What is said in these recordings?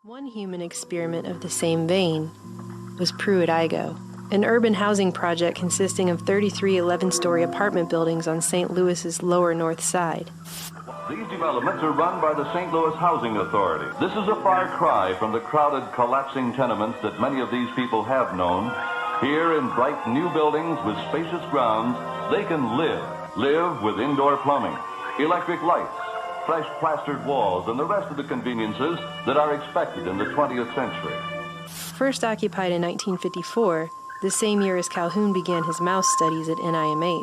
One human experiment of the same vein was Pruitt-Igoe, an urban housing project consisting of 33 11-story apartment buildings on St. Louis's lower north side. These developments are run by the St. Louis Housing Authority. This is a far cry from the crowded, collapsing tenements that many of these people have known. Here in bright new buildings with spacious grounds, they can live with indoor plumbing, electric lights, fresh plastered walls, and the rest of the conveniences that are expected in the 20th century. First occupied in 1954, the same year as Calhoun began his mouse studies at NIMH,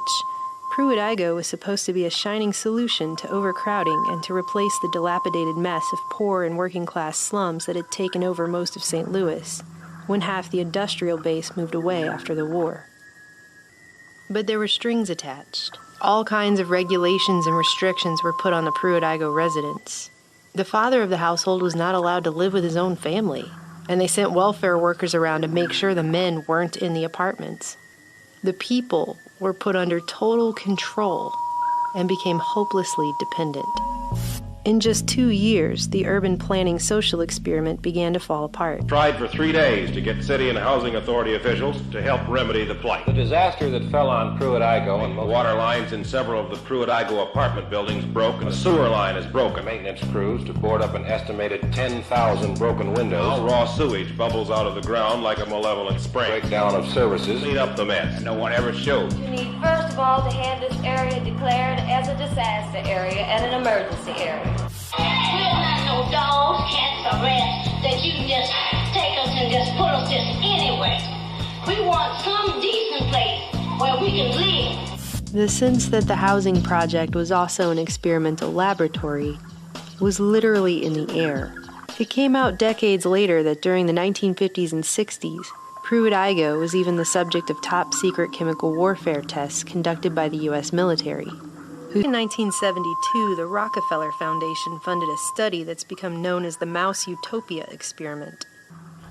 Pruitt-Igoe was supposed to be a shining solution to overcrowding and to replace the dilapidated mess of poor and working-class slums that had taken over most of St. Louis, when half the industrial base moved away after the war. But there were strings attached. All kinds of regulations and restrictions were put on the Pruitt-Igoe residents. The father of the household was not allowed to live with his own family, and they sent welfare workers around to make sure the men weren't in the apartments. The people were put under total control and became hopelessly dependent. In just 2 years, the urban planning social experiment began to fall apart. Tried for 3 days to get city and housing authority officials to help remedy the plight. The disaster that fell on Pruitt-Igoe and water lines in several of the Pruitt-Igoe apartment buildings broke, and a sewer line is broken. Maintenance crews to board up an estimated 10,000 broken windows. Now raw sewage bubbles out of the ground like a malevolent spring. Breakdown of services. Clean up the mess. And no one ever showed. You need, first of all, to have this area declared as a disaster area and an emergency area. We're not no dogs, cats, or rats that you can just take us and just put us just anywhere. We want some decent place where we can live. The sense that the housing project was also an experimental laboratory was literally in the air. It came out decades later that during the 1950s and 60s, Pruitt-Igoe was even the subject of top-secret chemical warfare tests conducted by the U.S. military. In 1972, the Rockefeller Foundation funded a study that's become known as the Mouse Utopia experiment.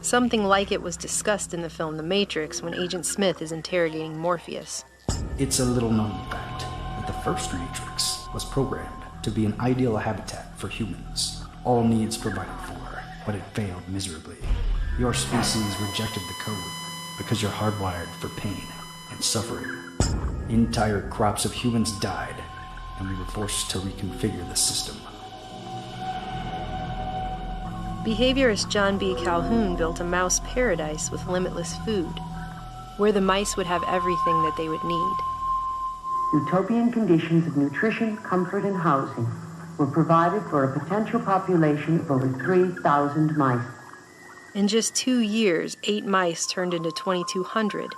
Something like it was discussed in the film The Matrix when Agent Smith is interrogating Morpheus. It's a little-known fact that the first Matrix was programmed to be an ideal habitat for humans, all needs provided for, but it failed miserably. Your species rejected the code because you're hardwired for pain and suffering. Entire crops of humans died, and we were forced to reconfigure the system. Behaviorist John B. Calhoun built a mouse paradise with limitless food, where the mice would have everything that they would need. Utopian conditions of nutrition, comfort, and housing were provided for a potential population of over 3,000 mice. In just 2 years, 8 mice turned into 2,200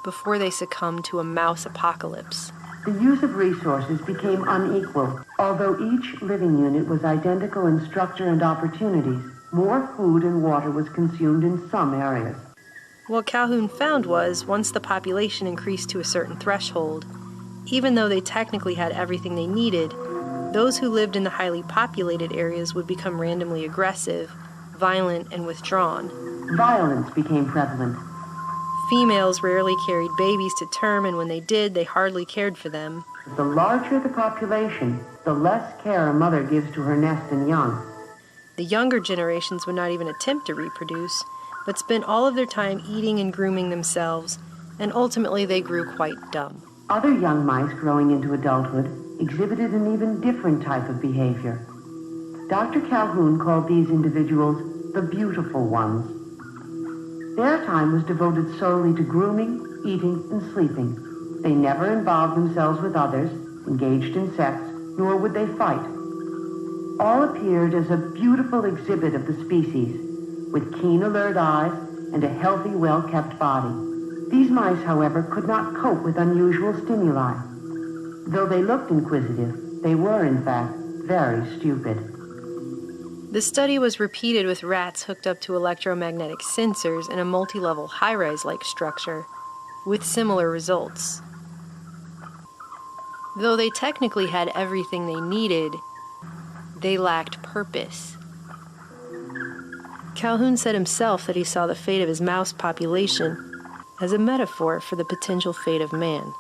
before they succumbed to a mouse apocalypse. The use of resources became unequal. Although each living unit was identical in structure and opportunities, more food and water was consumed in some areas. What Calhoun found was, once the population increased to a certain threshold, even though they technically had everything they needed, those who lived in the highly populated areas would become randomly aggressive, violent, and withdrawn. Violence became prevalent. Females rarely carried babies to term, and when they did, they hardly cared for them. The larger the population, the less care a mother gives to her nest and young. The younger generations would not even attempt to reproduce, but spent all of their time eating and grooming themselves, and ultimately they grew quite dumb. Other young mice growing into adulthood exhibited an even different type of behavior. Dr. Calhoun called these individuals the beautiful ones. Their time was devoted solely to grooming, eating, and sleeping. They never involved themselves with others, engaged in sex, nor would they fight. All appeared as a beautiful exhibit of the species, with keen, alert eyes and a healthy, well-kept body. These mice, however, could not cope with unusual stimuli. Though they looked inquisitive, they were, in fact, very stupid. The study was repeated with rats hooked up to electromagnetic sensors in a multi-level high-rise-like structure, with similar results. Though they technically had everything they needed, they lacked purpose. Calhoun said himself that he saw the fate of his mouse population as a metaphor for the potential fate of man.